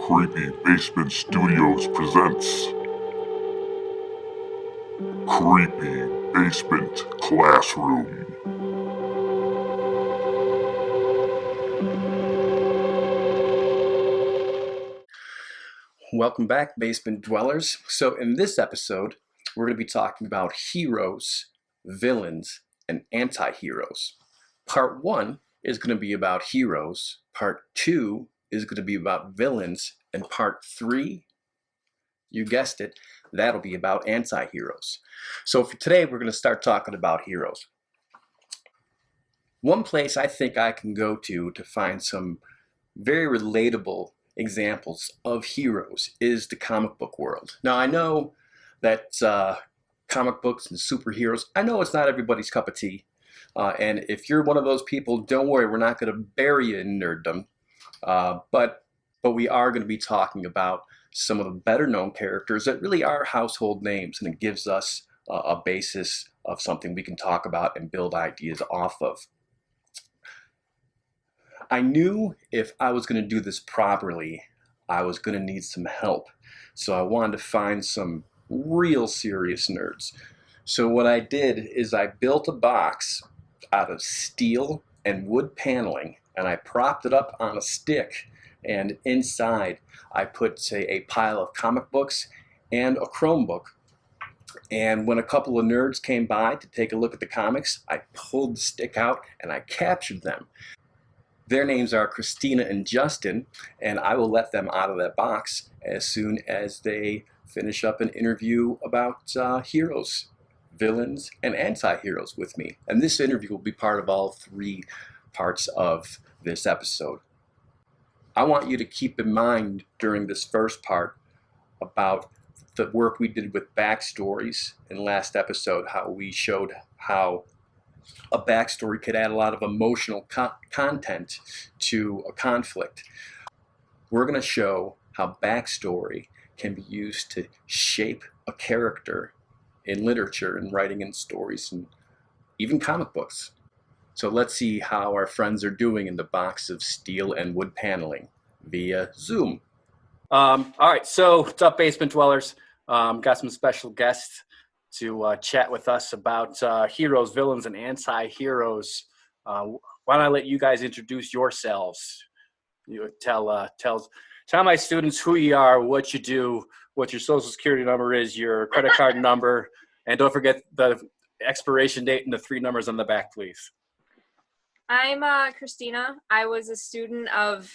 Creepy Basement Studios presents Creepy Basement Classroom. Welcome back, Basement Dwellers. So in this episode, we're going to be talking about heroes, villains, and anti-heroes. Part 1 is going to be about heroes, Part 2 is going to be about villains, and Part 3, you guessed it, that'll be about anti-heroes. So for today, we're going to start talking about heroes. One place I think I can go to find some very relatable examples of heroes is the comic book world. Now, I know that comic books and superheroes, I know it's not everybody's cup of tea. And if you're one of those people, don't worry, we're not going to bury you in nerddom. But we are going to be talking about some of the better known characters that really are household names, and it gives us a basis of something we can talk about and build ideas off of. I knew if I was going to do this properly, I was going to need some help. So I wanted to find some real serious nerds. So what I did is I built a box out of steel and wood paneling, and I propped it up on a stick, and inside I put, say, a pile of comic books and a Chromebook. And when a couple of nerds came by to take a look at the comics, I pulled the stick out and I captured them. Their names are Christina and Justin, and I will let them out of that box as soon as they finish up an interview about heroes, villains, and anti-heroes with me. And this interview will be part of all 3 parts of this episode. I want you to keep in mind during this first part about the work we did with backstories in last episode, how we showed how a backstory could add a lot of emotional content to a conflict. We're going to show how backstory can be used to shape a character in literature and writing in stories and even comic books. So let's see how our friends are doing in the box of steel and wood paneling via Zoom. All right, so what's up, Basement Dwellers? Got some special guests to chat with us about heroes, villains, and anti-heroes. Why don't I let you guys introduce yourselves? You tell my students who you are, what you do, what your social security number is, your credit card number, and don't forget the expiration date and the 3 numbers on the back, please. I'm Christina. I was a student of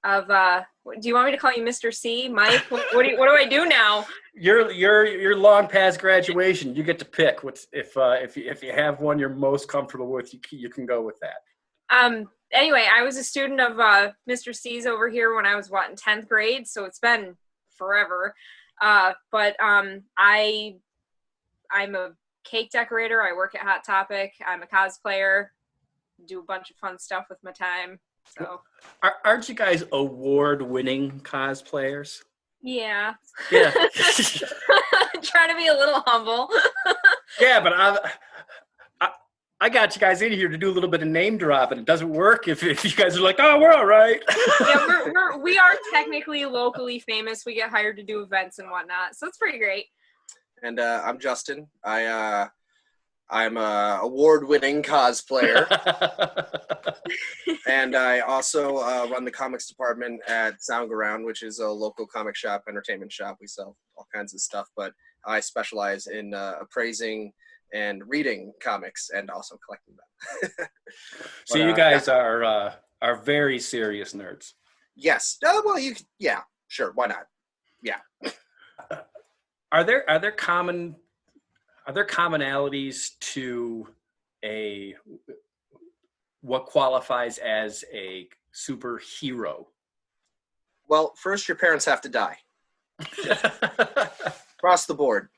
do you want me to call you Mr. C? Mike? What do I do now? You're long past graduation. You get to pick. If you have one you're most comfortable with, you can go with that. Anyway, I was a student of Mr. C's over here when I was in 10th grade, so it's been forever. But I'm a cake decorator. I work at Hot Topic. I'm a cosplayer. Do a bunch of fun stuff with my time. So aren't you guys award-winning cosplayers? Yeah. Trying to be a little humble. Yeah, but I got you guys in here to do a little bit of name drop, and it doesn't work if you guys are like, oh, we're all right. Yeah, we are technically locally famous. We get hired to do events and whatnot, so it's pretty great. And I'm Justin. I'm a award-winning cosplayer, and I also run the comics department at Soundground, which is a local comic shop, entertainment shop. We sell all kinds of stuff, but I specialize in appraising and reading comics and also collecting them. So you guys are very serious nerds. Yes. Well, yeah, sure. Why not? Yeah. Are there commonalities to what qualifies as a superhero? Well, first your parents have to die. Across the board.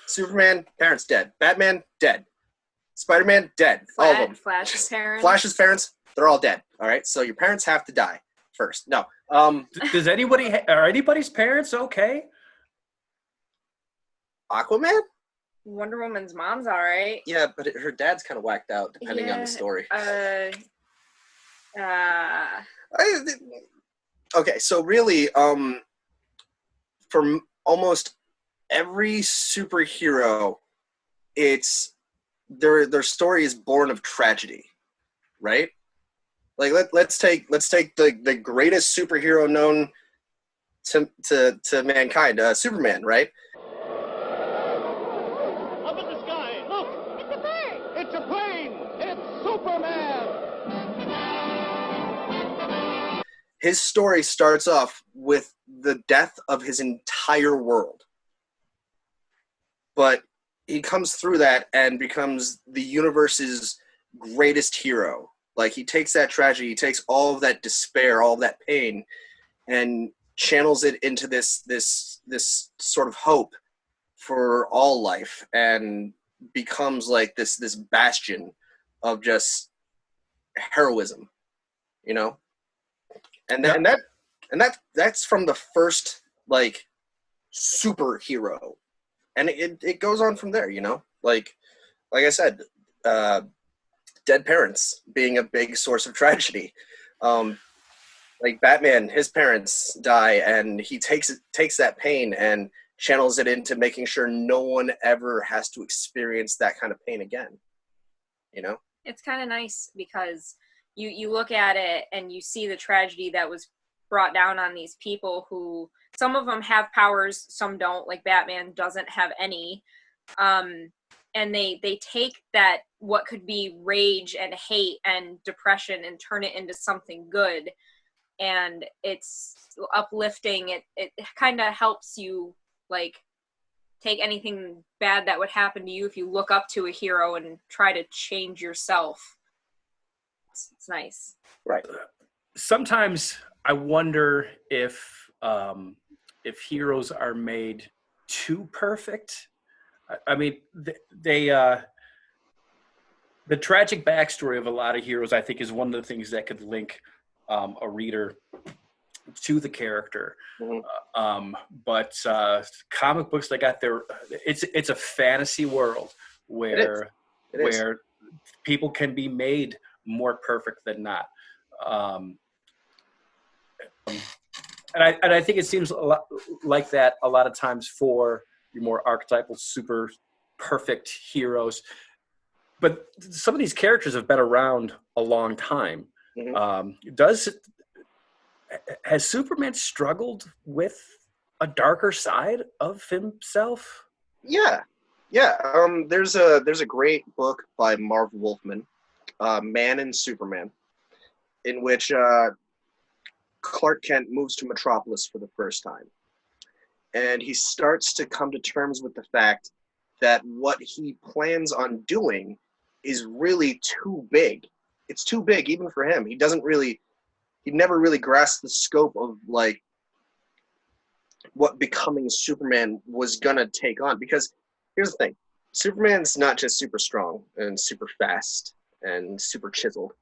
Superman, parents dead. Batman, dead. Spider-Man, dead. All of them. Flash's parents. Flash's parents, they're all dead. All right, so your parents have to die first. No. Does are anybody's parents okay? Aquaman? Wonder Woman's mom's all right. Yeah, but her dad's kind of whacked out, depending on the story. Okay, so really, almost every superhero, it's their story is born of tragedy, right? Like let's take the greatest superhero known to mankind, Superman, right? Up in the sky, look! It's a bird! It's a plane! It's Superman! His story starts off with the death of his entire world. But he comes through that and becomes the universe's greatest hero. Like, he takes that tragedy, he takes all of that despair, all of that pain, and channels it into this sort of hope for all life, and becomes like this bastion of just heroism, you know? And that's from the first, like, superhero, and it goes on from there, you know. Like I said, dead parents being a big source of tragedy. Like Batman, his parents die, and he takes that pain and channels it into making sure no one ever has to experience that kind of pain again. You know, It's kind of nice because you look at it and you see the tragedy that was brought down on these people who, some of them have powers, some don't. Like Batman doesn't have any. And they take that, what could be rage and hate and depression, and turn it into something good. And it's uplifting. It kind of helps you, like, take anything bad that would happen to you if you look up to a hero and try to change yourself. It's nice. right? Sometimes I wonder if heroes are made too perfect. I mean, the tragic backstory of a lot of heroes, I think, is one of the things that could link a reader to the character. Mm-hmm. But comic books, they got their. It's a fantasy world where It is. where people can be made more perfect than not. And I think it seems a lot like that a lot of times for your more archetypal, super perfect heroes. But some of these characters have been around a long time. Mm-hmm. Has Superman struggled with a darker side of himself? Yeah. There's a great book by Marv Wolfman, Man and Superman, in which Clark Kent moves to Metropolis for the first time. And he starts to come to terms with the fact that what he plans on doing is really too big. It's too big even for him. He never really grasped the scope of, like, what becoming Superman was gonna take on. Because here's the thing, Superman's not just super strong and super fast and super chiseled,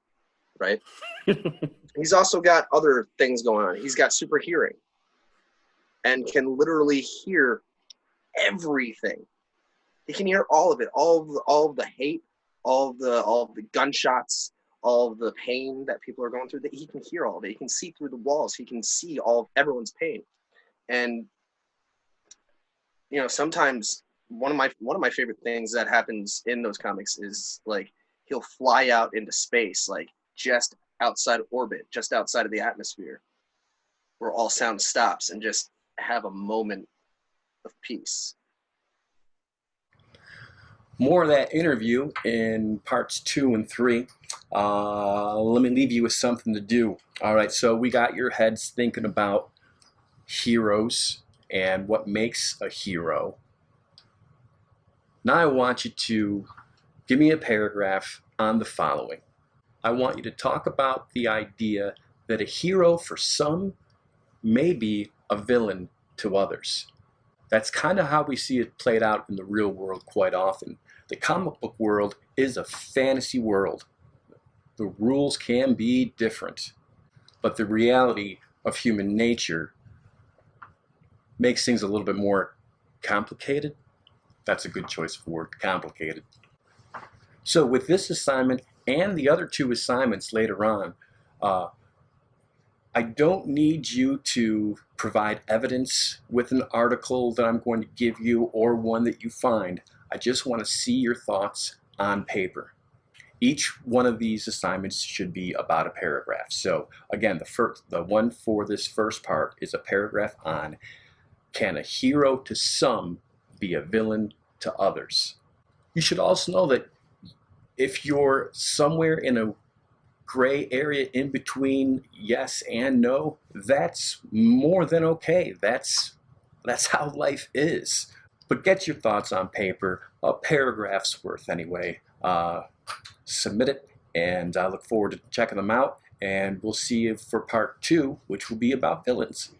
right? He's also got other things going on. He's got super hearing and can literally hear everything. He can hear all of it, all of the hate, all of the gunshots, all of the pain that people are going through. That he can hear all of it. He can see through the walls. He can see all of everyone's pain. And you know, sometimes one of my favorite things that happens in those comics is, like, he'll fly out into space, like just outside of orbit, just outside of the atmosphere, where all sound stops, and just have a moment of peace. More of that interview in parts 2 and 3. Let me leave you with something to do. All right, so we got your heads thinking about heroes and what makes a hero. Now I want you to give me a paragraph on the following. I want you to talk about the idea that a hero for some may be a villain to others. That's kind of how we see it played out in the real world quite often. The comic book world is a fantasy world. The rules can be different, but the reality of human nature makes things a little bit more complicated. That's a good choice of word, complicated. So with this assignment and the other 2 assignments later on, I don't need you to provide evidence with an article that I'm going to give you or one that you find. I just want to see your thoughts on paper. Each one of these assignments should be about a paragraph. So again, the one for this first part is a paragraph on, can a hero to some be a villain to others? You should also know that if you're somewhere in a gray area in between yes and no, that's more than okay. That's how life is. But get your thoughts on paper, a paragraph's worth anyway. Submit it, and I look forward to checking them out. And we'll see you for part 2, which will be about villains.